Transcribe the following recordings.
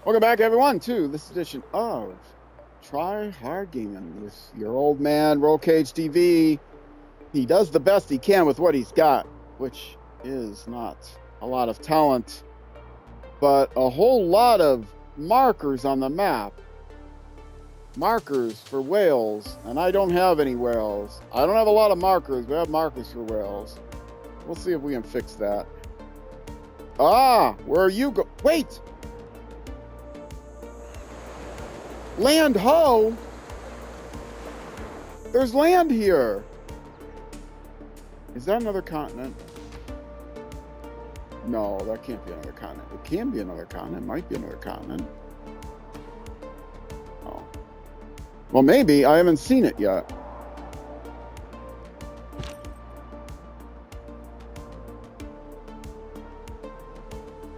Welcome back, everyone, to this edition of Try Hard Gaming with your old man, Roll Cage TV. He does the best he can with what he's got, which is not a lot of talent, but a whole lot of markers on the map. Markers for whales, and I don't have any whales. I don't have a lot of markers, but I have markers for whales. We'll see if we can fix that. Ah, where are you go? Wait! Land ho! There's land here! Is that another continent? No, that can't be another continent. It can be another continent. It might be another continent. Oh. Well, maybe. I haven't seen it yet.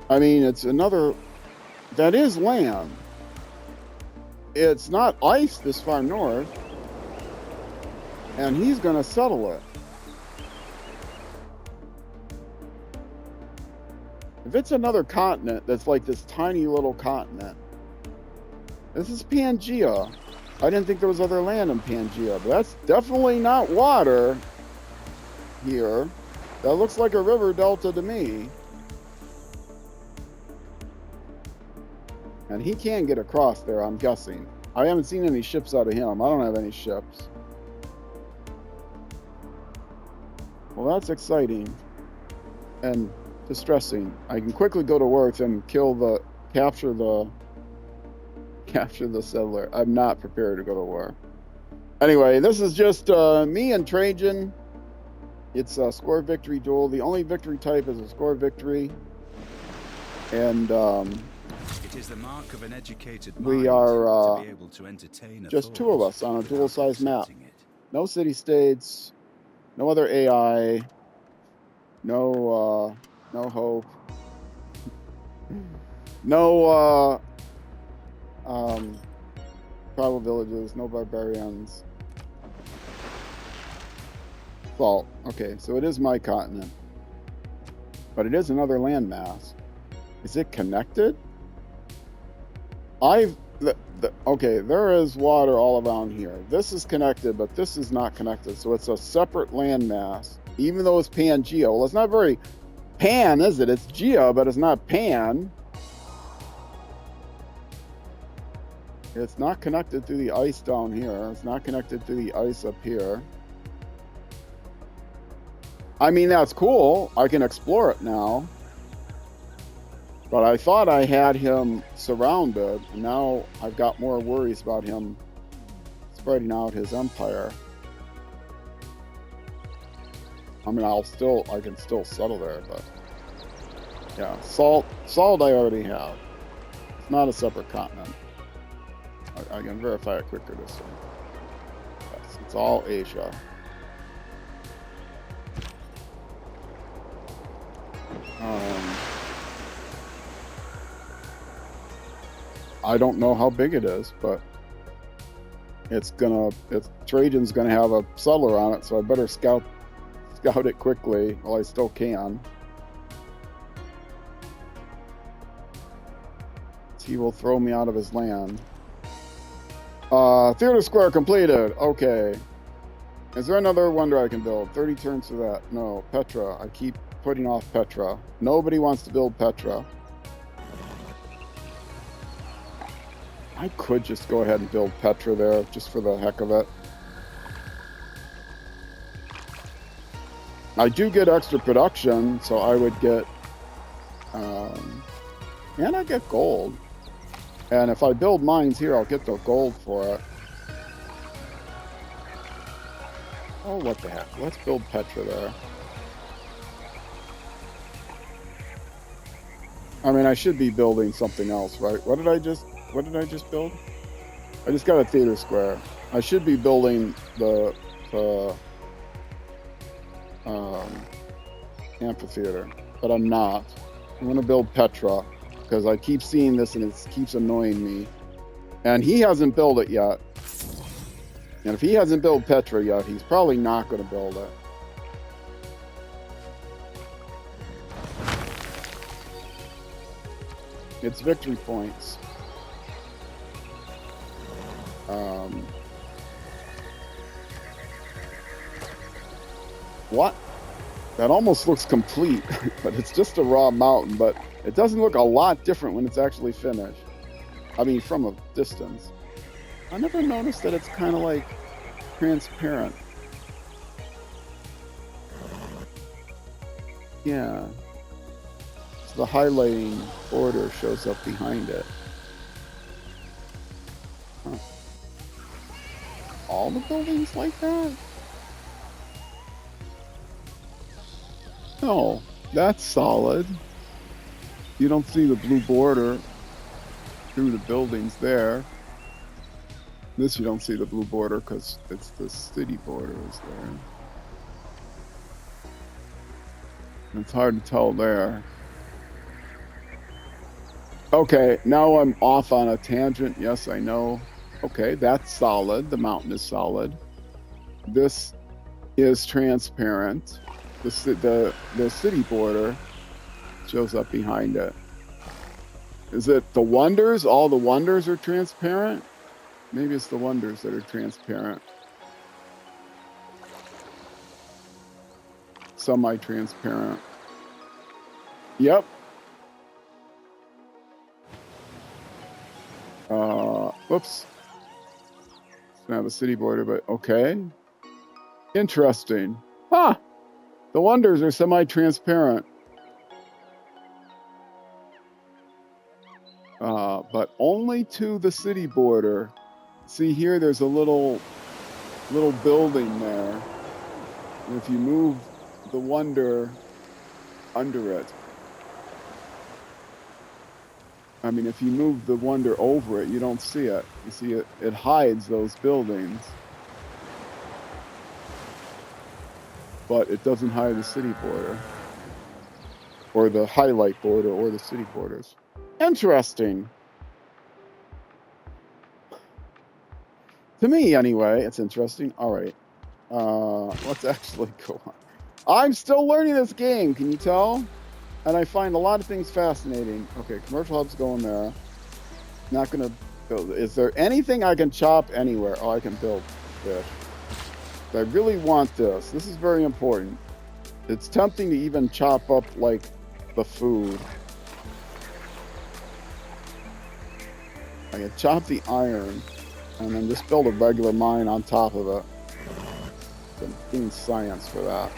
I mean, it's another... That is land. It's not ice this far north. And he's going to settle it. If it's another continent that's like this tiny little continent, this is Pangea. I didn't think there was other land in Pangea, but that's definitely not water here. That looks like a river delta to me. And he can get across there, I'm guessing. I haven't seen any ships out of him. I don't have any ships. Well, that's exciting. And distressing. I can quickly go to work and capture the settler. I'm not prepared to go to war. Anyway, this is just me and Trajan. It's a score victory duel. The only victory type is a score victory. And it is the mark of an educated we mind are to be able to entertain a just two of us on a dual-size map. it. No city-states, no other AI, no hope, no tribal villages, no barbarians. Salt. Okay, so it is my continent, but it is another landmass. Is it connected? Okay, there is water all around here. This is connected, but this is not connected. So it's a separate landmass, even though it's Pangea. Well, it's not very pan, is it? It's Gea, but it's not pan. It's not connected to the ice down here. It's not connected to the ice up here. I mean, that's cool. I can explore it now. But I thought I had him surrounded, and now I've got more worries about him spreading out his empire. I mean, I can still settle there, but yeah, salt I already have. It's not a separate continent. I can verify it quicker this way. Yes, it's all Asia. I don't know how big it is, but Trajan's gonna have a settler on it, so I better scout it quickly while I still can. He will throw me out of his land. Theater square completed. Okay. Is there another wonder I can build? 30 turns for that. No, Petra. I keep putting off Petra. Nobody wants to build Petra. I could just go ahead and build Petra there, just for the heck of it. I do get extra production, so I would get... and I get gold. And if I build mines here, I'll get the gold for it. Oh, what the heck. Let's build Petra there. I mean, I should be building something else, right? What did I just build? I just got a theater square. I should be building the amphitheater, but I'm not. I'm going to build Petra because I keep seeing this and it keeps annoying me. And he hasn't built it yet. And if he hasn't built Petra yet, he's probably not going to build it. It's victory points. What? That almost looks complete, but it's just a raw mountain, but it doesn't look a lot different when it's actually finished. I mean, from a distance. I never noticed that it's kind of like transparent. Yeah. So the highlighting border shows up behind it. Huh. All the buildings like that? No, that's solid. You don't see the blue border through the buildings there. This you don't see the blue border because it's the city border is there. And it's hard to tell there. Okay, now I'm off on a tangent. Yes, I know. Okay, that's solid. The mountain is solid. This is transparent. The city border shows up behind it. Is it the wonders? All the wonders are transparent? Maybe it's the wonders that are transparent. Semi-transparent. Yep. Whoops. It's not a city border, but okay. Interesting. Huh. The wonders are semi-transparent. But only to the city border. See here, there's a little building there. And if you move the wonder under it, I mean, if you move the wonder over it, you don't see it. You see it hides those buildings. But it doesn't hide the city border. Or the highlight border, or the city borders. Interesting. To me, anyway, it's interesting. All right. Let's actually go on. I'm still learning this game, can you tell? And I find a lot of things fascinating. Okay, commercial hub's going there. Not going to build. Is there anything I can chop anywhere? Oh, I can build fish. I really want this. This is very important. It's tempting to even chop up, like, the food. I can chop the iron and then just build a regular mine on top of it. I'm doing science for that.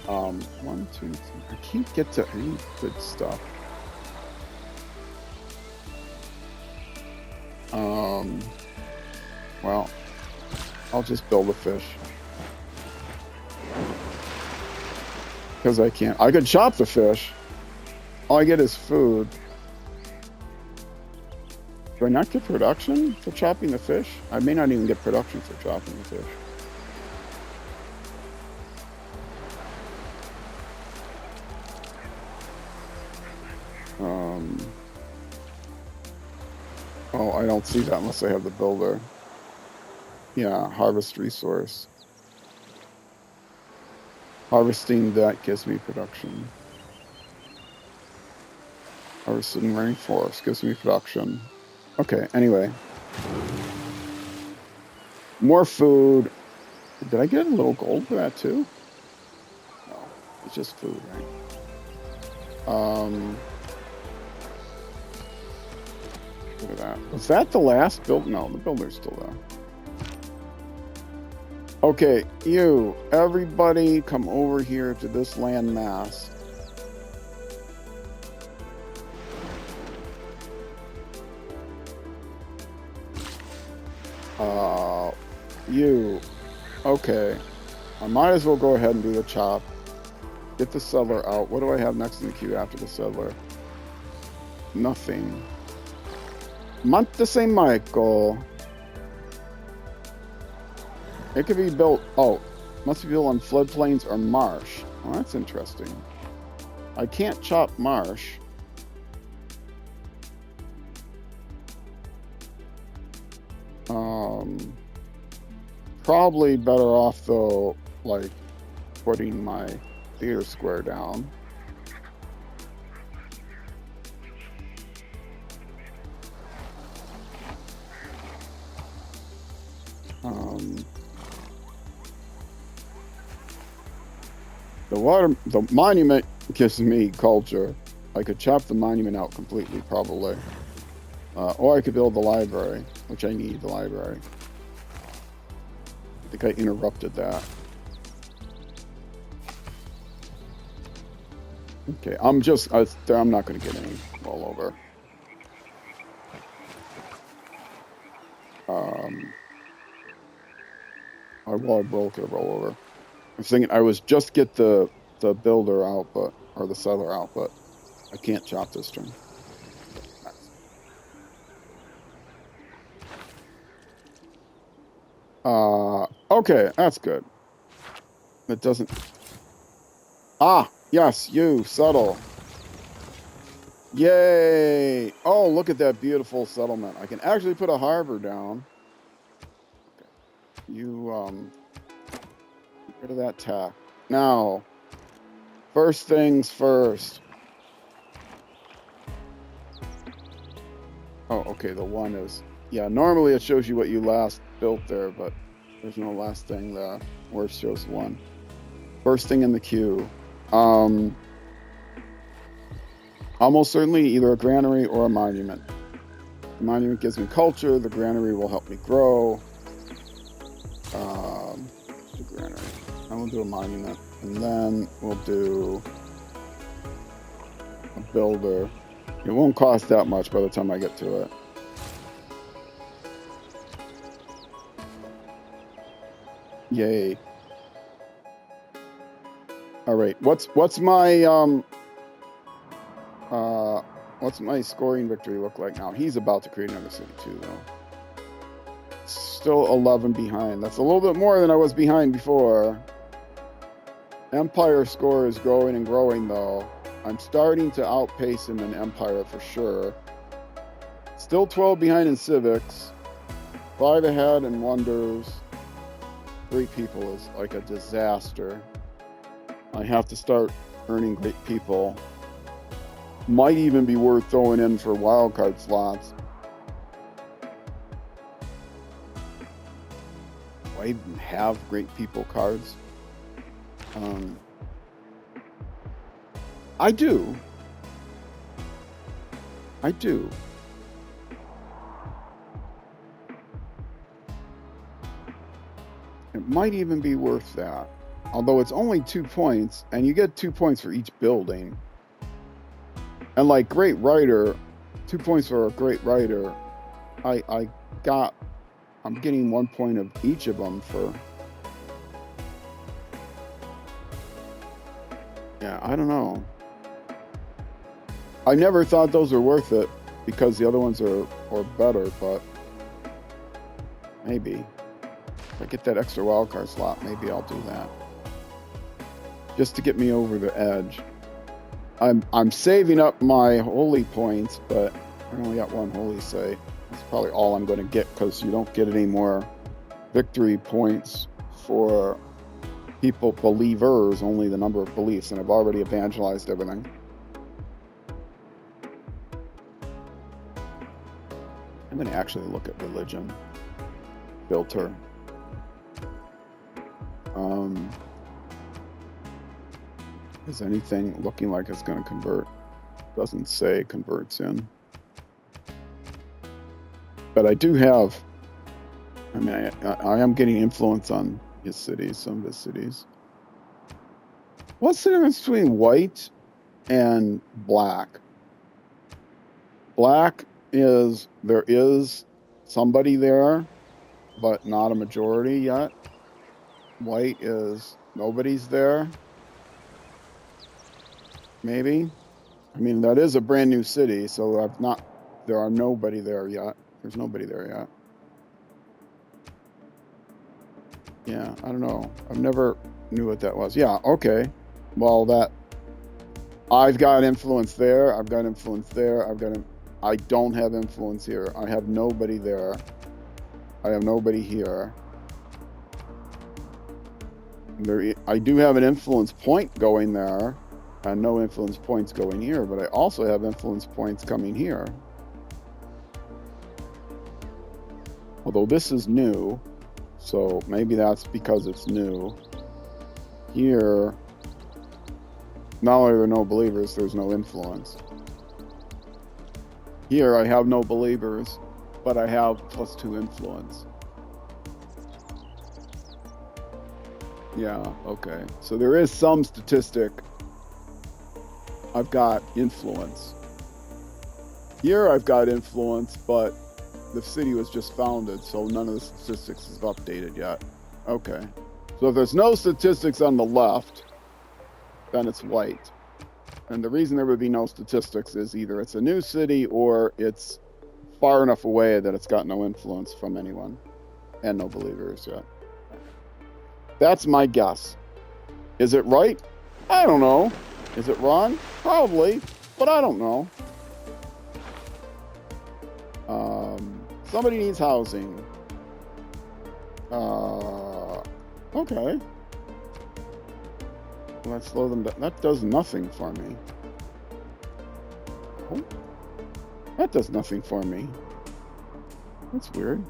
1, 2, 3. I can't get to any good stuff. Well, I'll just build a fish. Because I can't. I could chop the fish. All I get is food. Do I not get production for chopping the fish? I may not even get production for chopping the fish. Oh, I don't see that unless I have the builder. Yeah, harvest resource. Harvesting that gives me production. Harvesting rainforest gives me production. Okay, anyway. More food. Did I get a little gold for that too? No, it's just food, right? Look at that. Was that the last build? No, the builder's still there. Okay, everybody come over here to this land mass. Okay. I might as well go ahead and do the chop. Get the settler out. What do I have next in the queue after the settler? Nothing. Monte St. Michael. It could be built. Oh, must be built on floodplains or marsh. Oh, that's interesting. I can't chop marsh. Probably better off though, like putting my theater square down. The monument gives me culture. I could chop the monument out completely, probably. Or I could build the library, which I need the library. I think I interrupted that. Okay, I'm not going to get any rollover. I will get a rollover. I was thinking I was just get the builder out, or the settler out, but I can't chop this turn. Okay, that's good. It doesn't. Ah, yes, you settle. Yay! Oh, look at that beautiful settlement. I can actually put a harbor down. Okay. You get rid of that tack. Now, first things first. Oh, okay, the one is... Yeah, normally it shows you what you last built there, but there's no last thing there. Where it shows one. First thing in the queue. Almost certainly either a granary or a monument. The monument gives me culture. The granary will help me grow. The granary. I will do a monument, and then we'll do a builder. It won't cost that much by the time I get to it. Yay! All right. What's my scoring victory look like now? He's about to create another city too, though. Still 11 behind. That's a little bit more than I was behind before. Empire score is growing and growing, though. I'm starting to outpace him in Empire for sure. Still 12 behind in civics. 5 ahead in wonders. 3 people is like a disaster. I have to start earning great people. Might even be worth throwing in for wildcard slots. Do I even have great people cards? I do. It might even be worth that. Although it's only 2 points, and you get 2 points for each building. And like great writer, 2 points for a great writer. I'm getting 1 point of each of them for. Yeah, I don't know. I never thought those were worth it because the other ones are better, but maybe. If I get that extra wildcard slot, maybe I'll do that. Just to get me over the edge. I'm saving up my holy points, but I only got 1 holy say. That's probably all I'm going to get because you don't get any more victory points for people, believers, only the number of beliefs, and I've already evangelized everything. I'm going to actually look at religion filter. Is anything looking like it's going to convert? Doesn't say converts in. But I do have, I mean, I am getting influence on his cities, some of his cities. What's the difference between white and black? Black is, there is somebody there, but not a majority yet. White is, nobody's there. Maybe. I mean, that is a brand new city, so there are nobody there yet. There's nobody there yet. Yeah, I don't know. I've never knew what that was. Yeah, okay. Well, I've got influence there. I've got influence there. I don't have influence here. I have nobody there. I have nobody here. I do have an influence point going there. And no influence points going here, but I also have influence points coming here. Although this is new, so maybe that's because it's new. Here, Not only are there no believers, there's no influence. Here I have no believers, but I have +2 influence. Yeah, okay. So there is some statistic. I've got influence. Here I've got influence, but the city was just founded, so none of the statistics is updated yet. Okay. So if there's no statistics on the left, then it's white. And the reason there would be no statistics is either it's a new city or it's far enough away that it's got no influence from anyone and no believers yet. That's my guess. Is it right? I don't know. Is it wrong? Probably, but I don't know. Somebody needs housing. Okay. Let's slow them down. That does nothing for me. Oh, that does nothing for me. That's weird.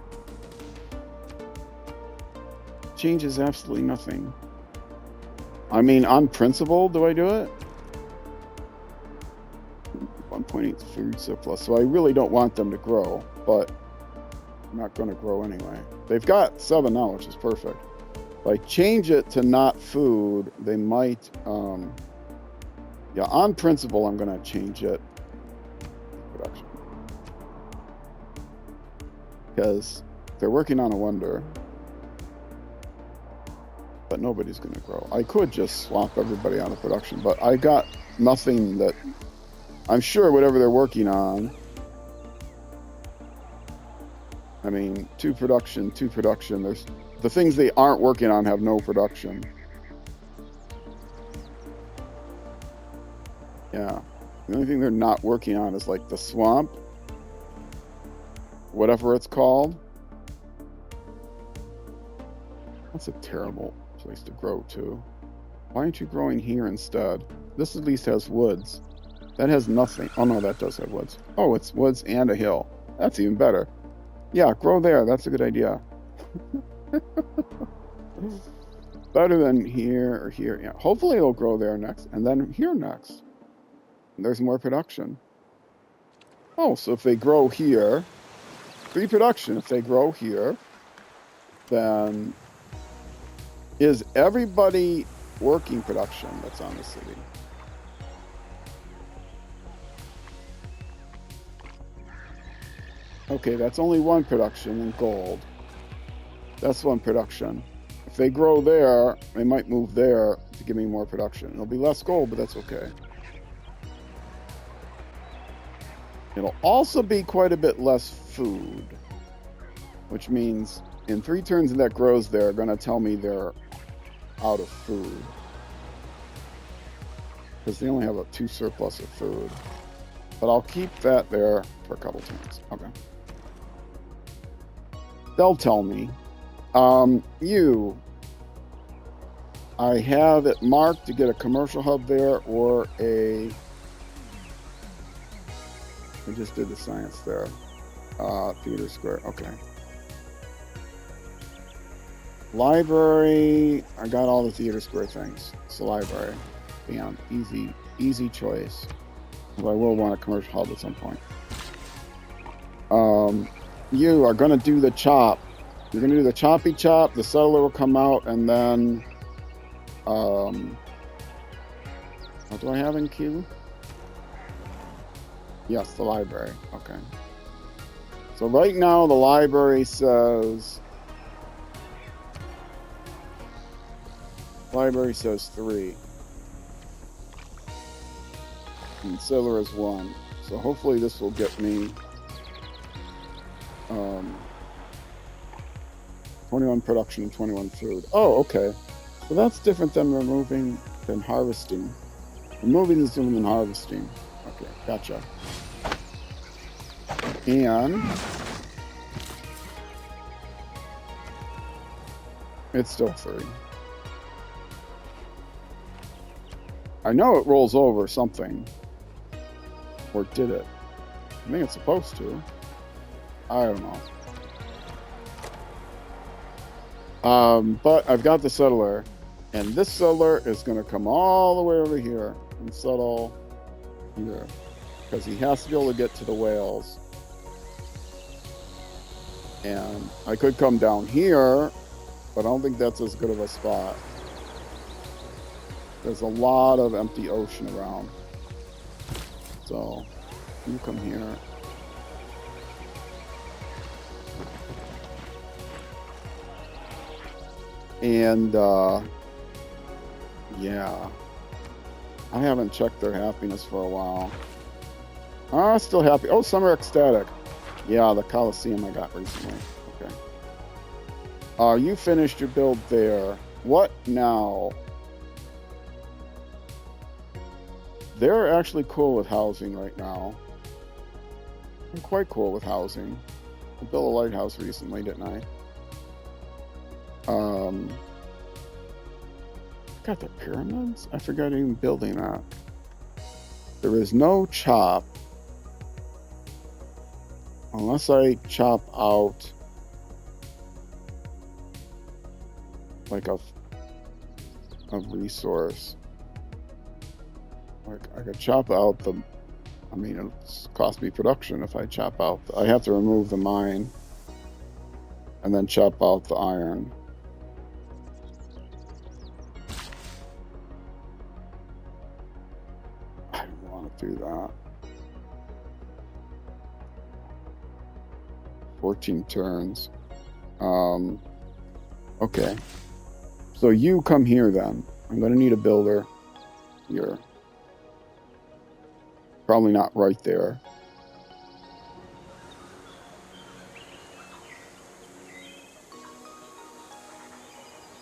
Changes absolutely nothing. I mean, on principle, do I do it? 1.8 food surplus. So I really don't want them to grow, but I'm not going to grow anyway. They've got 7 now, which is perfect. If I change it to not food, they might, yeah, on principle, I'm going to change it to production. Because they're working on a wonder, but nobody's going to grow. I could just swap everybody out of production, but I got nothing that, I'm sure whatever they're working on, I mean, 2 production, there's, the things they aren't working on have no production. Yeah. The only thing they're not working on is like the swamp, whatever it's called. That's a terrible place to grow to. Why aren't you growing here instead? This at least has woods. That has nothing. Oh no, that does have woods. Oh, it's woods and a hill. That's even better. Yeah, grow there. That's a good idea. Better than here or here. Yeah, hopefully it'll grow there next, and then here next. And there's more production. Oh, so if they grow here, 3 production. If they grow here, then is everybody working production that's on the city? Okay, that's only 1 production in gold. That's 1 production. If they grow there, they might move there to give me more production. It'll be less gold, but that's okay. It'll also be quite a bit less food, which means in 3 turns that grows there, going to tell me they're out of food. Because they only have a 2 surplus of food. But I'll keep that there for a couple turns. Okay. They'll tell me. I have it marked to get a commercial hub there or a... We just did the science there. Theater Square. Okay. Library. I got all the Theater Square things. It's the library. Bam. Easy choice. But I will want a commercial hub at some point. You are going to do the chop. You're going to do the choppy chop. The settler will come out, and then... what do I have in queue? Yes, the library. Okay. So right now the library says... Library says 3. And settler is 1. So hopefully this will get me 21 production and 21 food. Oh, okay. So that's different than harvesting. Removing is different than harvesting. Okay, gotcha. And it's still 3. I know it rolls over something. Or did it? I think it's supposed to. I don't know. But I've got the settler, and this settler is going to come all the way over here. and settle here. Because he has to be able to get to the whales. And I could come down here, but I don't think that's as good of a spot. There's a lot of empty ocean around. So, you come here. And, yeah. I haven't checked their happiness for a while. Still happy. Oh, some are ecstatic. Yeah, the Coliseum I got recently. Okay. You finished your build there. What now? They're actually cool with housing right now. I'm quite cool with housing. I built a lighthouse recently, didn't I? Got the pyramids? I forgot even building that. There is no chop. Unless I chop out like a resource. Like I could chop out the, I mean, it's cost me production if I chop out. I have to remove the mine and then chop out the iron. I don't want to do that. 14 turns. Okay. So you come here then. I'm going to need a builder here. Probably not right there.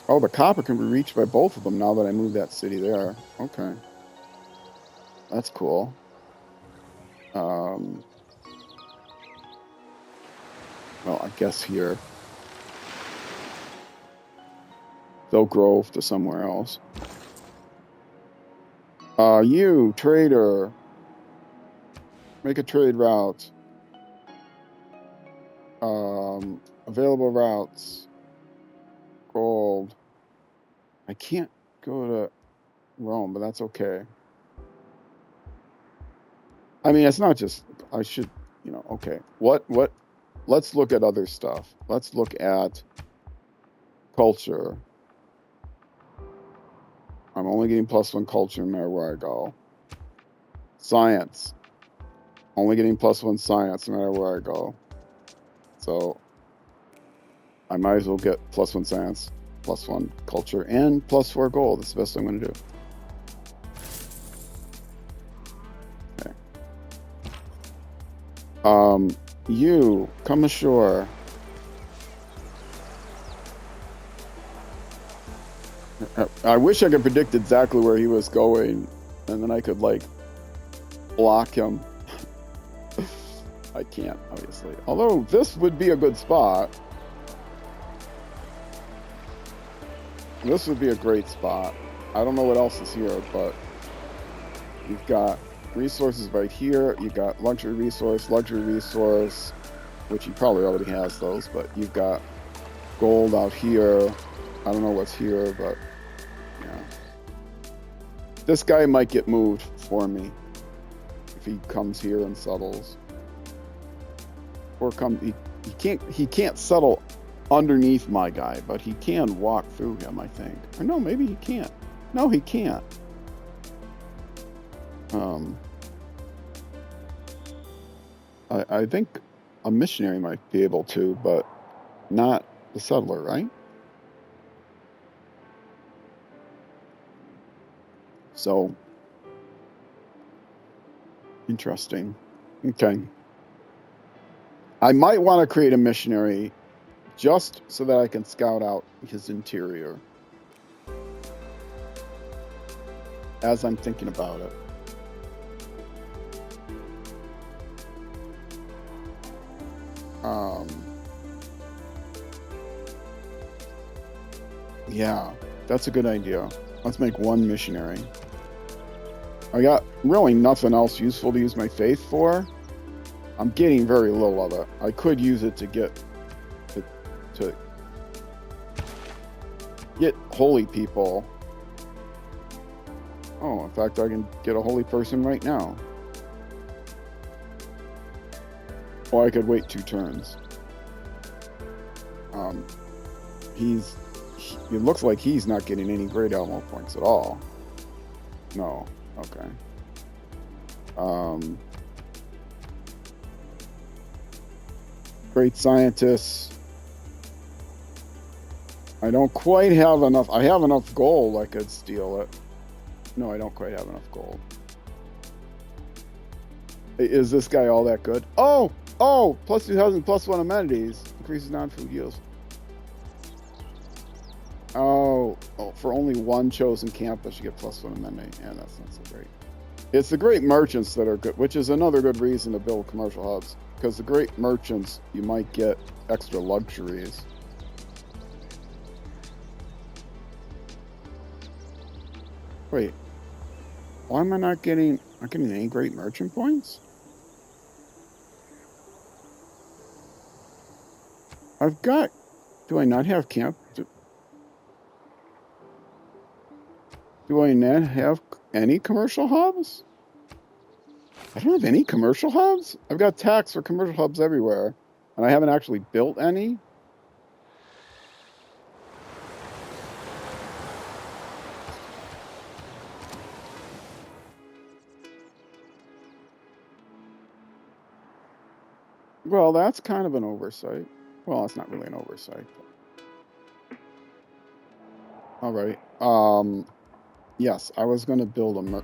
Oh, the copper can be reached by both of them now that I moved that city there. Okay. That's cool. Well, I guess here. They'll Grove to somewhere else. You, trader. Make a trade route. Available routes. Gold. I can't go to Rome, but that's okay. I mean, it's not just, I should, you know, okay. Let's look at other stuff. Let's look at culture. I'm only getting +1 culture no matter where I go. Science. Only getting +1 science no matter where I go. So I might as well get +1 science, +1 culture, and +4 gold. That's the best I'm going to do. Okay. You come ashore. I wish I could predict exactly where he was going, and then I could like block him. I can't, obviously. Although this would be a good spot. This would be a great spot. I don't know what else is here, but you've got resources right here. You've got luxury resource, which he probably already has those, but you've got gold out here. I don't know what's here, but yeah. This guy might get moved for me if he comes here and settles. Or he can't settle underneath my guy, but he can walk through him, I think. Or no, maybe he can't. No, he can't. I think a missionary might be able to, but not the settler, right? So, interesting. Okay. I might want to create a missionary just so that I can scout out his interior as I'm thinking about it. Yeah, that's a good idea. Let's make one missionary. I got really nothing else useful to use my faith for. I'm getting very little of it. I could use it to get holy people. Oh, in fact, I can get a holy person right now. Or I could wait 2 turns. It looks like he's not getting any great Elmo points at all. No. Okay. Great scientists. I don't quite have enough. I have enough gold. I could steal it. No, I don't quite have enough gold. Is this guy all that good? Oh! Oh! Plus 2,000, plus 1 amenities. Increases non-food yields. Oh, for only 1 chosen campus, you get plus 1 amenity. Yeah, that's not so great. It's the great merchants that are good, which is another good reason to build commercial hubs. Because the great merchants, you might get extra luxuries. Wait, why am I not getting any great merchant points? I've got, do I not have camp? Do I not have any commercial hubs? I don't have any commercial hubs? I've got tax for commercial hubs everywhere, and I haven't actually built any. Well, that's kind of an oversight. Well, it's not really an oversight. But... All right. Yes, I was going to build a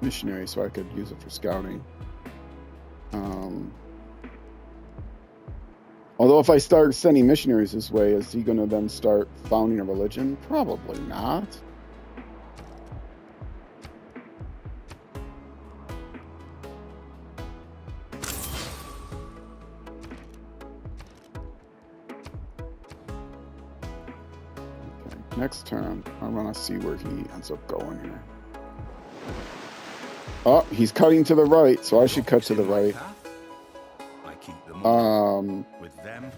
missionary so I could use it for scouting. Although if I start sending missionaries this way, is he going to then start founding a religion? Probably not. Okay, next turn, I want to see where he ends up going here. Oh, he's cutting to the right, so I should cut to the right.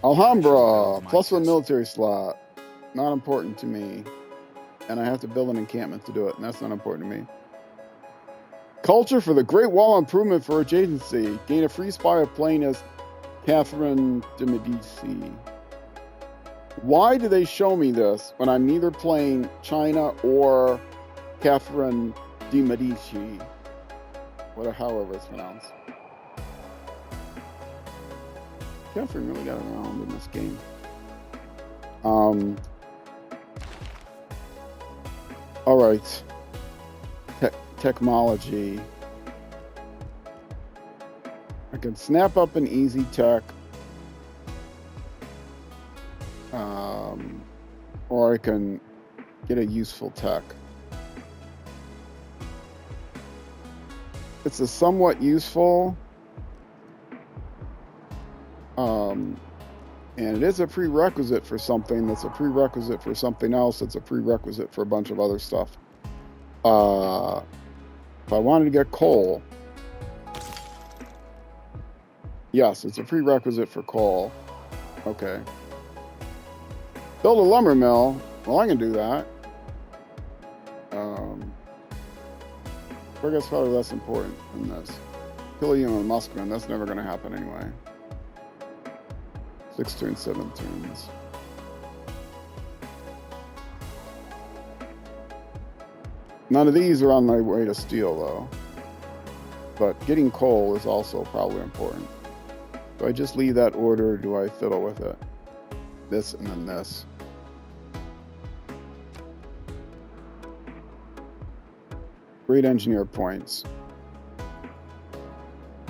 Alhambra, plus 1 military slot. Not important to me. And I have to build an encampment to do it, and that's not important to me. Culture for the Great Wall improvement for adjacency. Gain a free spy of playing as Catherine de Medici. Why do they show me this when I'm neither playing China or Catherine de Medici? However it's pronounced. Catherine really got around in this game. All right. Technology. I can snap up an easy tech. Or I can get a useful tech. It's a somewhat useful. And it is a prerequisite for something that's a prerequisite for something else that's a prerequisite for a bunch of other stuff. If I wanted to get coal, yes, it's a prerequisite for coal. Okay. Build a lumber mill. Well, I can do that. I guess probably less important than this. Kill a human muskman. That's never going to happen anyway. 6 turns, 7 turns. None of these are on my way to steal, though. But getting coal is also probably important. Do I just leave that order, or do I fiddle with it? This and then this. Great engineer points.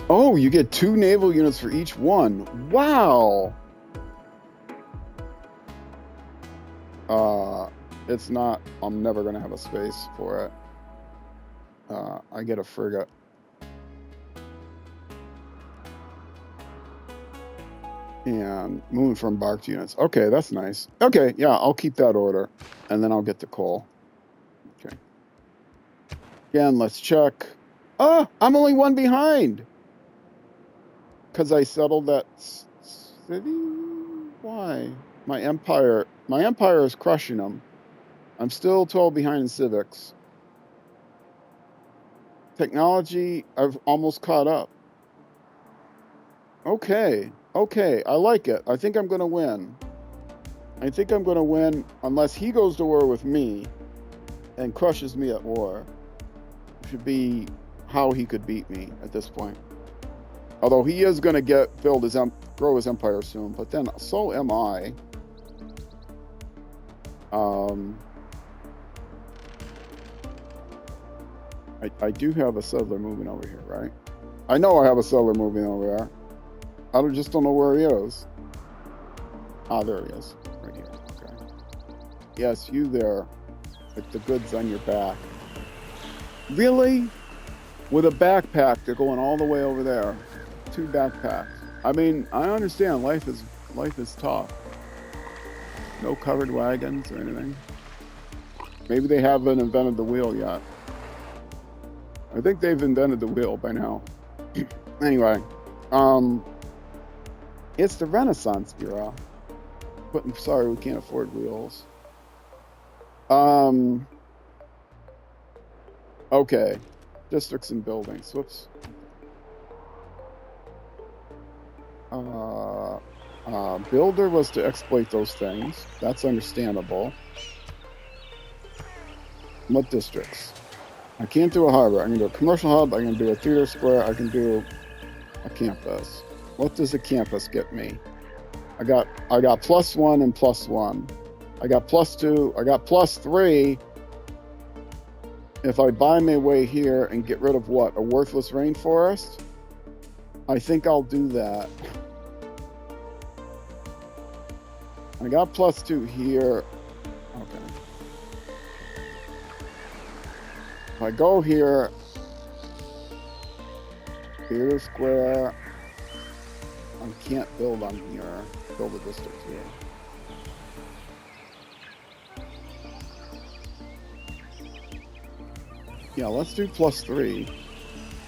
Oh, you get 2 naval units for each one. Wow! It's not, I'm never going to have a space for it. I get a frigate. And moving from embarked units. Okay, that's nice. Okay, yeah, I'll keep that order. And then I'll get the coal. Okay. Again, let's check. Oh, I'm only 1 behind. Because I settled that city? Why? My empire is crushing them. I'm still 12 behind in civics. Technology, I've almost caught up. Okay, I like it. I think I'm going to win. I think I'm going to win unless he goes to war with me and crushes me at war. Should be how he could beat me at this point. Although he is going to grow his empire soon, but then so am I. I do have a settler moving over here, right? I know I have a settler moving over there. I just don't know where he is. Ah, there he is. Right here. Okay. Yes, you there. With the goods on your back. Really? With a backpack, they're going all the way over there. 2 backpacks. I mean, I understand life is tough. No covered wagons or anything. Maybe they haven't invented the wheel yet. I think they've invented the wheel by now. Anyway, it's the Renaissance era. But I'm sorry, we can't afford wheels. Okay. Districts and buildings. Whoops. Builder was to exploit those things. That's understandable. What districts? I can't do a harbor. I can do a commercial hub. I can do a theater square. I can do a campus. What does a campus get me? I got +1 and +1. I got +2. I got +3. If I buy my way here and get rid of what? A worthless rainforest? I think I'll do that. I got +2 here. Okay. If I go here, theater square, I can't build on here. Build a district here. Yeah, let's do +3.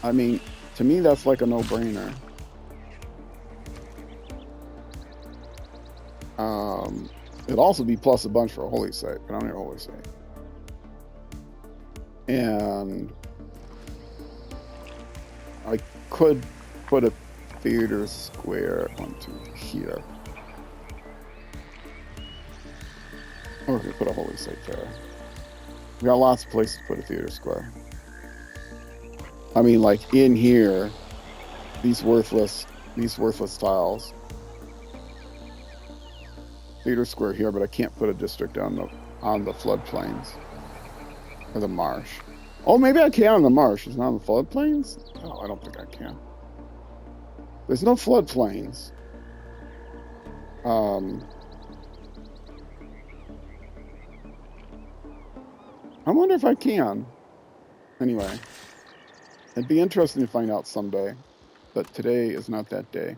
I mean, to me, that's like a no-brainer. It'd also be plus a bunch for a holy site, but I don't need a holy site. And I could put a theater square onto here. Or we could put a holy site there. We got lots of places to put a theater square. I mean, like in here, these worthless tiles. Theater square here, but I can't put a district on the floodplains or the marsh. Oh, maybe I can on the marsh. It's not on the floodplains? No, I don't think I can. There's no floodplains. I wonder if I can. Anyway, it'd be interesting to find out someday, but today is not that day.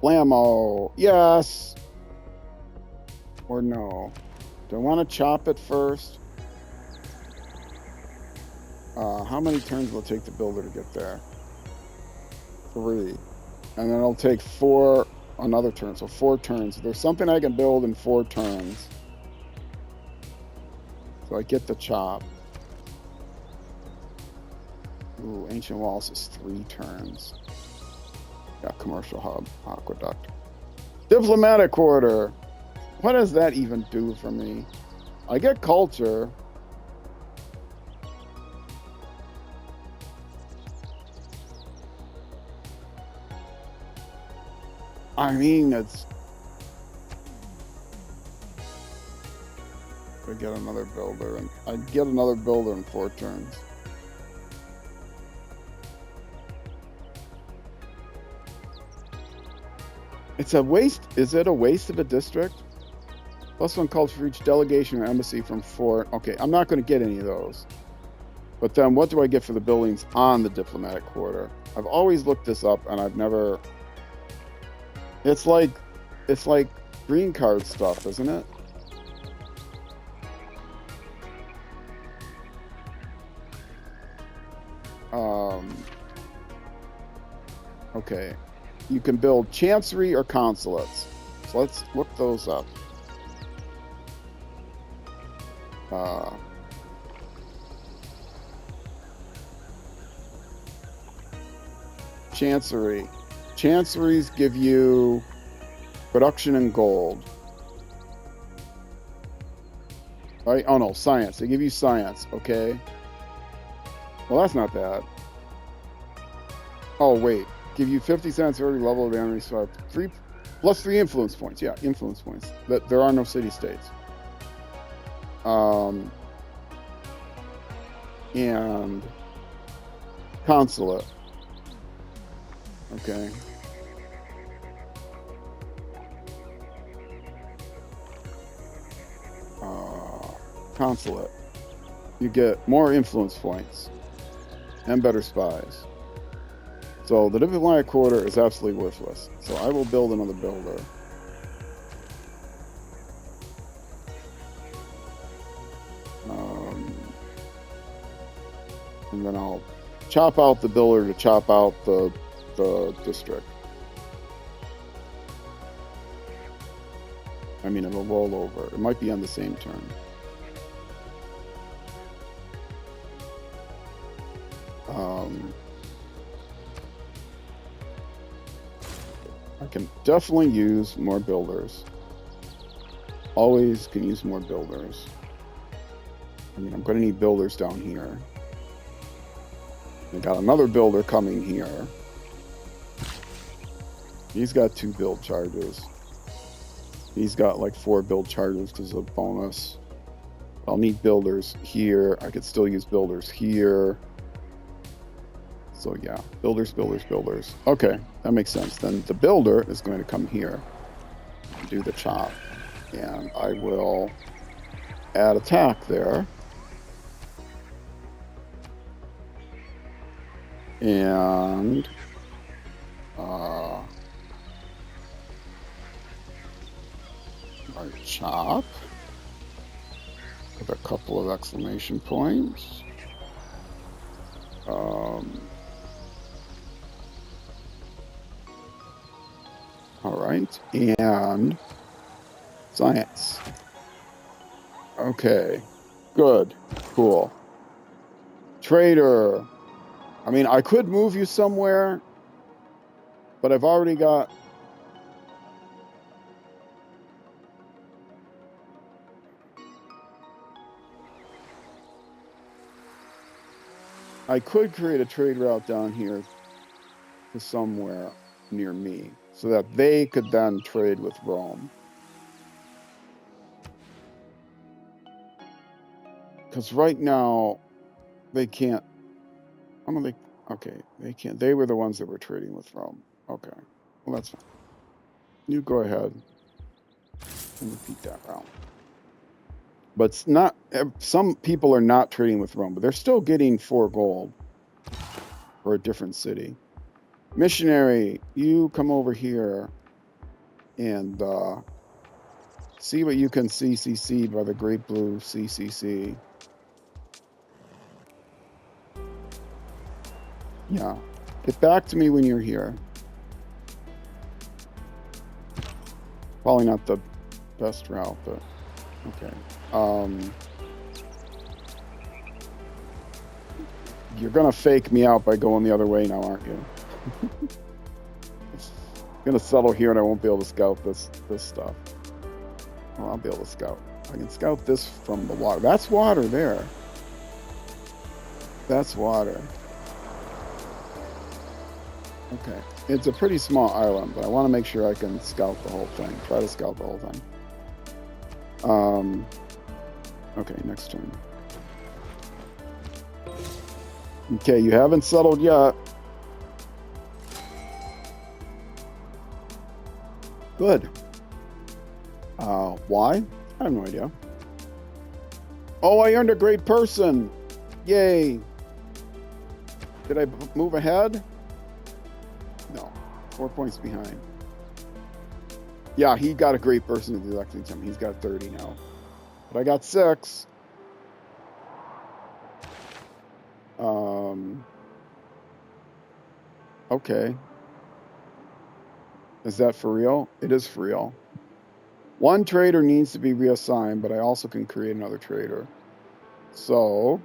Blammo, yes. Or no. Do I want to chop it first? How many turns will it take the builder to get there? 3. And then it'll take 4 another turn, so 4 turns. There's something I can build in 4 turns. So I get the chop. Ooh, Ancient Walls is 3 turns. Got commercial hub, aqueduct. Diplomatic quarter. What does that even do for me? I get culture. I mean, it's... I get another builder, and I get another builder in 4 turns. It's a waste. Is it a waste of a district? +1 culture for each delegation or embassy from 4. Okay, I'm not going to get any of those. But then what do I get for the buildings on the diplomatic quarter? I've always looked this up, and I've never... It's like green card stuff, isn't it? Okay. You can build chancery or consulates. So let's look those up. Chancery. Chanceries give you production and gold. Right? Oh no, science. They give you science, okay? Well, that's not bad. Oh, wait. Give you 50 cents every level of the enemy swipe. Plus 3 influence points. Yeah, influence points. But there are no city-states. And consulate. Okay. Consulate. You get more influence points and better spies. So the diplomatic quarter is absolutely worthless. So I will build another builder. And then I'll chop out the builder to chop out the district. I mean, it'll roll over. It might be on the same turn. I can definitely use more builders. Always can use more builders. I mean, I'm going to need builders down here. I got another builder coming here. He's got 2 build charges. He's got like 4 build charges because of bonus. I'll need builders here. I could still use builders here. So yeah, builders, builders, builders. Okay, that makes sense. Then the builder is going to come here and do the chop. And I will add attack there. And my chop with a couple of exclamation points. All right, and science. Okay, good, cool. Trader. I mean, I could move you somewhere, but I've already got... I could create a trade route down here to somewhere near me so that they could then trade with Rome. Because right now, they can't... Okay, they can't. They were the ones that were trading with Rome. Okay, well, that's fine. You go ahead and repeat that route. But it's not... Some people are not trading with Rome, but they're still getting 4 gold for a different city. Missionary, you come over here and see what you can CCC by the Great Blue CCC. Yeah. Get back to me when you're here. Probably not the best route, but okay. You're gonna fake me out by going the other way now, aren't you? I'm gonna settle here and I won't be able to scout this stuff. Well, I'll be able to scout. I can scout this from the water. That's water there. That's water. Okay. It's a pretty small island, but I want to make sure I can scout the whole thing. Try to scout the whole thing. Okay, next turn. Okay, you haven't settled yet. Good. Why? I have no idea. Oh, I earned a great person. Yay. Did I move ahead? No. 4 points behind. Yeah, he got a great person at the electing time. He's got 30 now. But I got 6. Okay. Is that for real? It is for real. One trader needs to be reassigned, but I also can create another trader. So,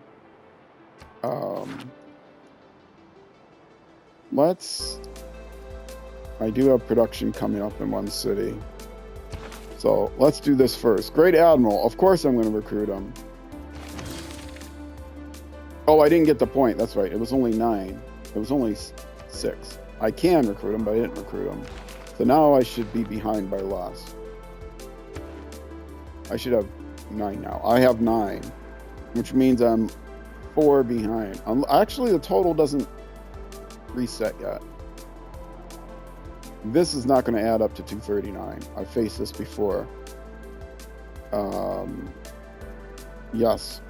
I do have production coming up in one city. So let's do this first. Great Admiral. Of course I'm going to recruit him. Oh, I didn't get the point. That's right. It was only 9. It was only 6. I can recruit him, but I didn't recruit him. So now I should be behind by less. I should have 9 now. I have 9, which means I'm 4 behind. Actually, the total doesn't reset yet. This is not going to add up to 239. I faced this before. Yes.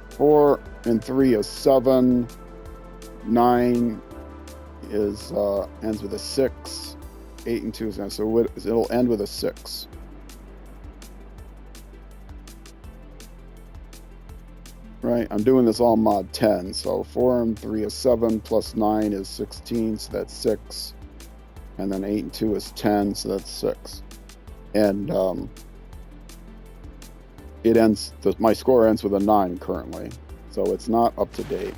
4 and 3 is 7. 9 is ends with a 6. 8 and 2 is 9. So it'll end with a 6. Right, I'm doing this all mod 10. So 4 and 3 is 7 plus 9 is 16. So that's 6. And then 8 and 2 is 10, so that's 6. And it ends. My score ends with a 9 currently, so it's not up to date.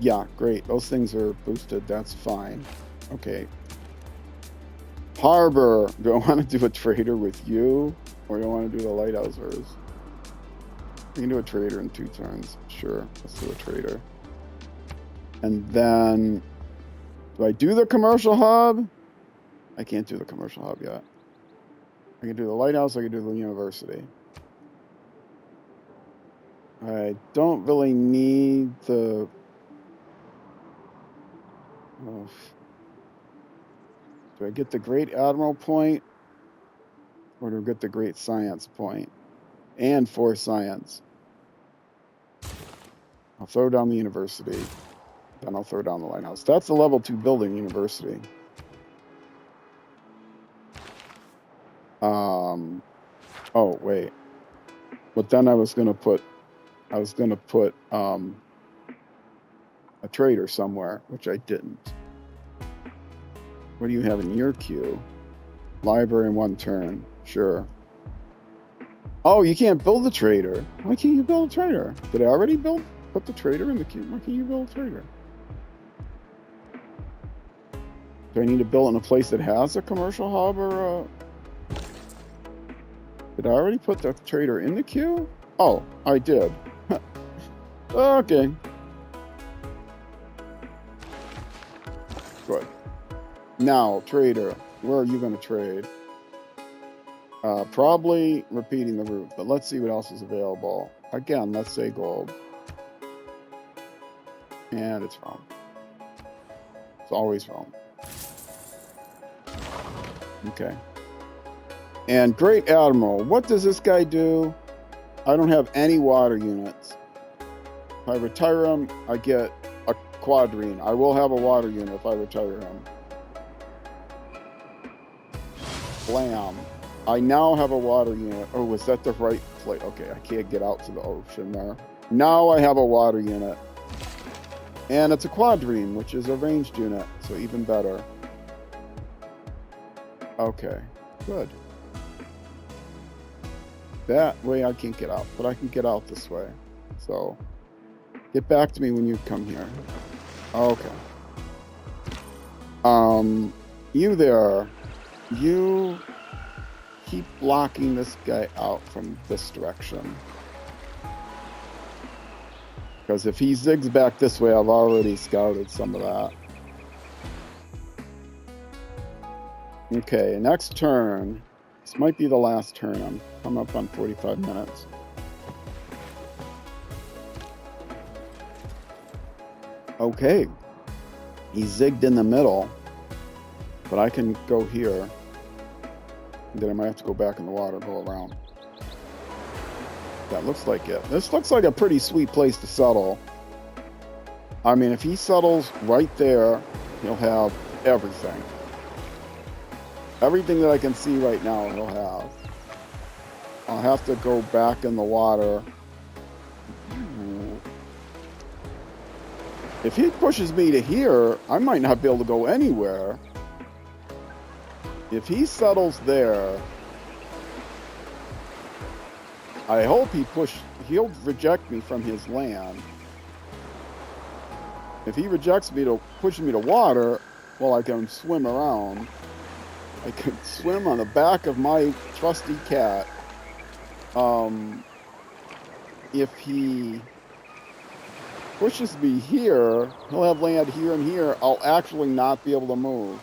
Yeah, great. Those things are boosted. That's fine. Okay. Harbor. Do I want to do a trader with you, or do I want to do the lighthouses? We can do a trader in 2 turns. Sure, let's do a trader. And then, do I do the commercial hub? I can't do the commercial hub yet. I can do the lighthouse, I can do the university. I don't really need the... Oh. Do I get the Great Admiral point? Or do I get the Great Science point? And 4 science. I'll throw down the university. Then I'll throw down the lighthouse. That's a level 2 building, university. Oh wait. But then I was gonna put a trader somewhere, which I didn't. What do you have in your queue? Library in 1 turn. Sure. Oh, you can't build a trader. Why can't you build a trader? Did I already put the trader in the queue? Why can't you build a trader? Do I need to build in a place that has a commercial hub or a... Did I already put the trader in the queue? Oh, I did. Okay. Good. Now, trader, where are you going to trade? Probably repeating the route, but let's see what else is available. Again, let's say gold. And it's wrong. It's always wrong. Okay. And Great Admiral, what does this guy do? I don't have any water units. If I retire him, I get a quadrine. I will have a water unit if I retire him. Blam. I now have a water unit. Oh, was that the right place? Okay, I can't get out to the ocean there. Now I have a water unit. And it's a quadrine, which is a ranged unit, so even better. Okay, good. That way I can't get out, but I can get out this way. So, get back to me when you come here. Okay. You there. You keep blocking this guy out from this direction. Because if he zigs back this way, I've already scouted some of that. Okay, next turn. This might be the last turn. I'm coming up on 45 minutes. Okay. He zigged in the middle. But I can go here. And then I might have to go back in the water, go around. That looks like it. This looks like a pretty sweet place to settle. I mean, if he settles right there, he'll have everything. Everything that I can see right now, he'll have. I'll have to go back in the water. If he pushes me to here, I might not be able to go anywhere. If he settles there, I hope he'll reject me from his land. If he rejects me to push me to water, well, I can swim around. I can swim on the back of my trusty cat. If he pushes me here, he'll have land here and here. I'll actually not be able to move.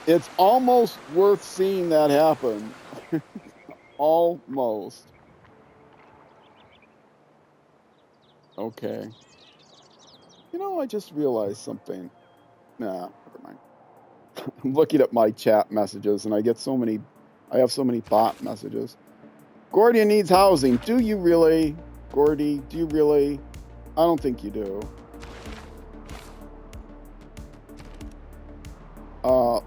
It's almost worth seeing that happen. Almost. Okay. You know, I just realized something. Nah, never mind. I'm looking at my chat messages and I have so many bot messages. Gordian needs housing. Do you really? Gordy, do you really? I don't think you do.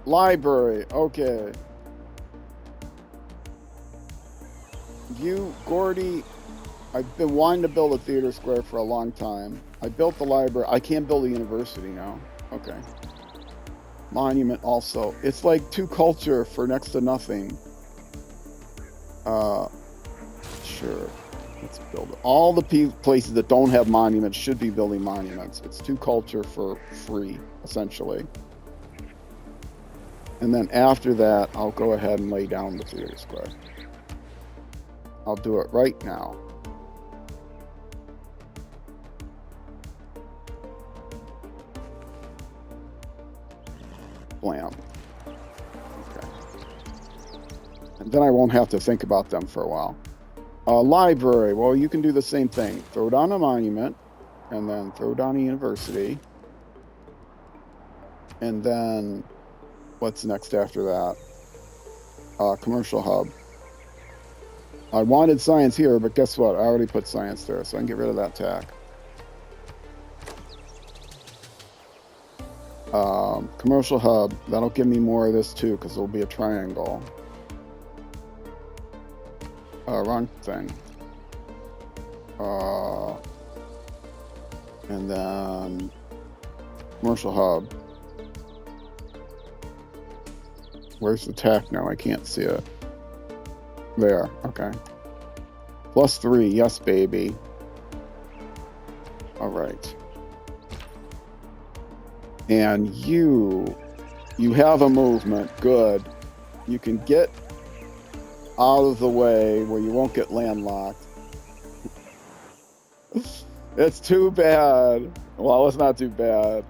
Library, okay. Gordy, I've been wanting to build a theater square for a long time. I built the library. I can't build a university now. Okay. Monument also. It's like 2 culture for next to nothing. Sure. Let's build it. All the places that don't have monuments should be building monuments. It's 2 culture for free, essentially. And then after that, I'll go ahead and lay down the theater square. I'll do it right now. Blam. Okay. And then I won't have to think about them for a while. Library. Well, you can do the same thing. Throw down a monument, and then throw down a university. And then, what's next after that? Commercial hub. I wanted science here, but guess what? I already put science there, so I can get rid of that tack. Commercial hub. That'll give me more of this too, because it'll be a triangle. Wrong thing. And then commercial hub. Where's the tack now? I can't see it. There. Okay. +3. Yes, baby. All right. And you have a movement. Good. You can get out of the way where you won't get landlocked. It's too bad. Well, it's not too bad.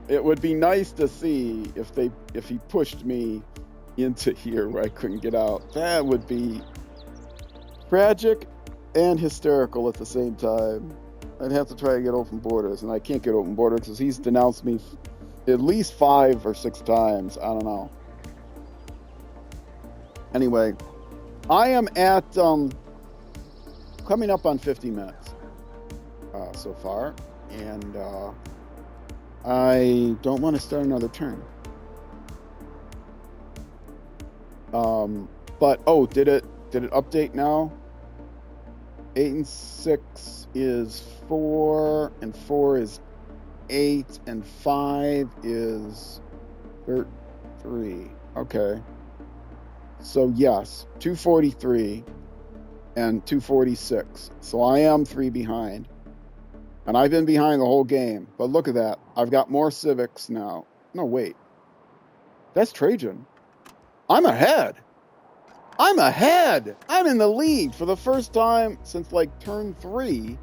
It would be nice to see if he pushed me into here where I couldn't get out. That would be tragic and hysterical at the same time. I'd have to try to get open borders, and I can't get open borders because he's denounced me at least 5 or 6 times. I don't know. Anyway, I am at coming up on 50 minutes so far, and I don't want to start another turn. But did it update now? 8 and 6 is 4, and 4 is 8, and 5 is 3. Okay. So yes, 243 and 246. So I am 3 behind. And I've been behind the whole game. But look at that. I've got more civics now. No, wait. That's Trajan. I'm ahead. I'm in the lead for the first time since like turn 3.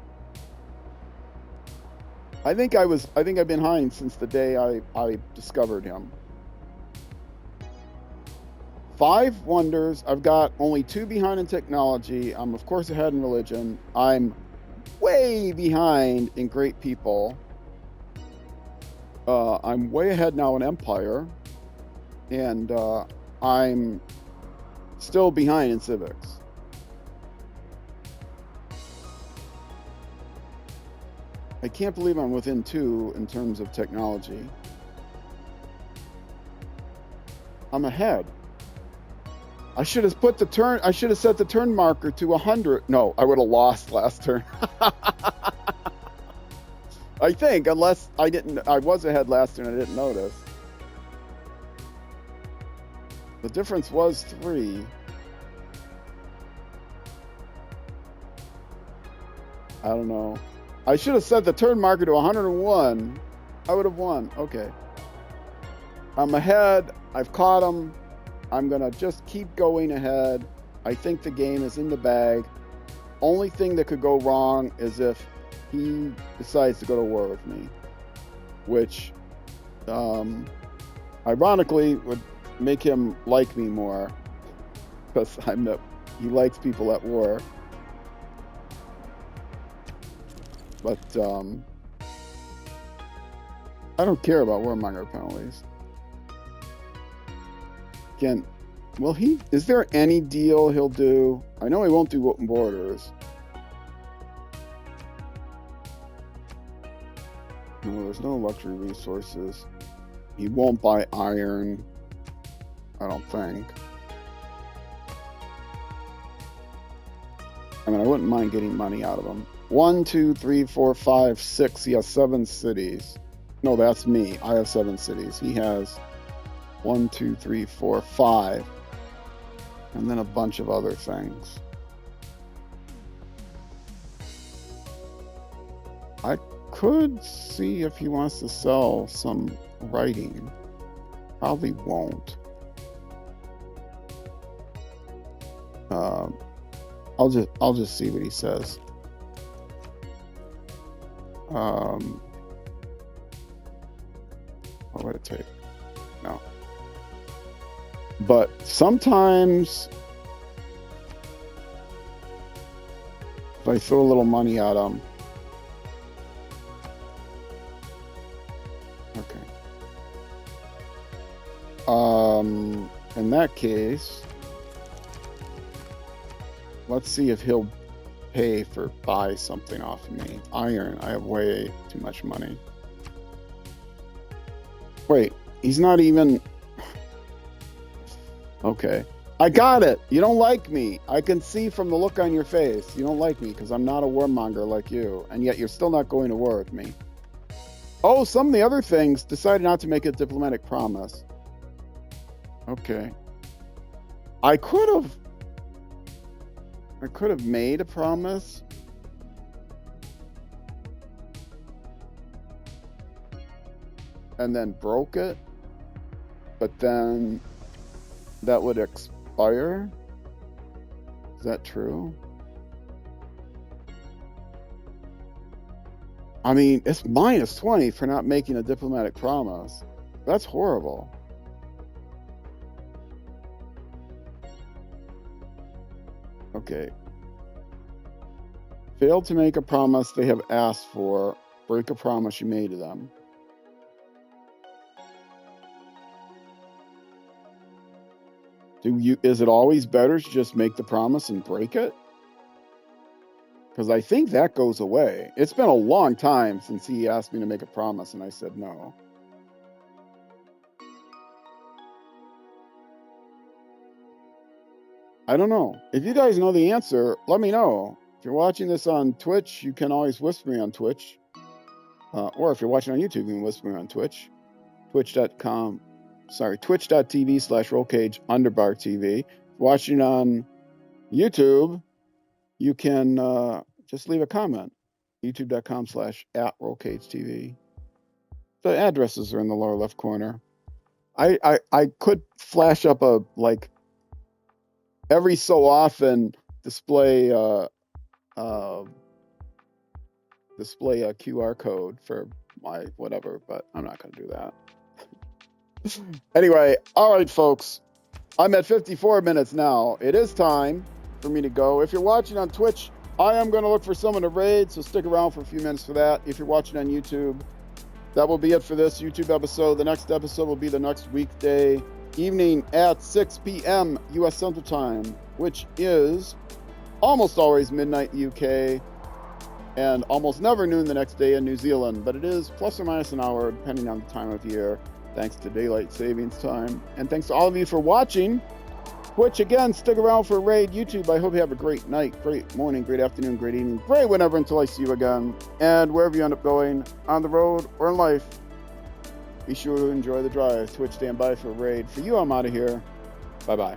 I think I've been behind since the day I discovered him. 5 wonders. I've got only 2 behind in technology. I'm of course ahead in religion. I'm way behind in great people. I'm way ahead now in empire. And I'm still behind in civics. I can't believe I'm within 2 in terms of technology. I'm ahead. I should have set the turn marker to 100. No, I would have lost last turn. I think, unless I was ahead last turn, I didn't notice. The difference was 3. I don't know. I should have set the turn marker to 101. I would have won. Okay. I'm ahead. I've caught him. I'm going to just keep going ahead. I think the game is in the bag. Only thing that could go wrong is if he decides to go to war with me, which ironically would make him like me more, because he likes people at war. But I don't care about warmonger penalties. Again, is there any deal he'll do? I know he won't do open borders. No, there's no luxury resources. He won't buy iron, I don't think. I mean, I wouldn't mind getting money out of him. 1, 2, 3, 4, 5, 6. He has 7 cities. No, that's me. I have 7 cities. He has 1, 2, 3, 4, 5. And then a bunch of other things. I could see if he wants to sell some writing. Probably won't. I'll just see what he says. What would it take? No. But sometimes if I throw a little money at him. Okay. In that case, let's see if he'll buy something off of me. Iron, I have way too much money. Wait, he's not even... Okay. I got it! You don't like me. I can see from the look on your face. You don't like me because I'm not a warmonger like you. And yet you're still not going to war with me. Oh, some of the other things decided not to make a diplomatic promise. Okay. I could have made a promise. And then broke it. But then that would expire. Is that true? I mean, it's -20 for not making a diplomatic promise. That's horrible. Okay. Failed to make a promise they have asked for. Break a promise you made to them. Is it always better to just make the promise and break it? Because I think that goes away. It's been a long time since he asked me to make a promise and I said no. I don't know. If you guys know the answer, let me know. If you're watching this on Twitch, you can always whisper me on Twitch. Or if you're watching on YouTube, you can whisper me on Twitch. twitch.tv/rollcage_TV. Watching on YouTube, you can just leave a comment. youtube.com/@rollcagetv. The addresses are in the lower left corner. I could flash up a, like, every so often display a QR code for my whatever, but I'm not going to do that. Anyway, all right, folks. I'm at 54 minutes now. It is time for me to go. If you're watching on Twitch, I am going to look for someone to raid, so stick around for a few minutes for that. If you're watching on YouTube, that will be it for this YouTube episode. The next episode will be the next weekday evening at 6 p.m. U.S. Central Time, which is almost always midnight UK and almost never noon the next day in New Zealand, but it is plus or minus an hour depending on the time of year, thanks to daylight savings time. And thanks to all of you for watching. Twitch, again, stick around for raid. YouTube, I hope you have a great night, great morning, great afternoon, great evening, great whenever until I see you again. And wherever you end up going, on the road or in life, be sure to enjoy the drive. Twitch, stand by for a raid. For you, I'm out of here. Bye-bye.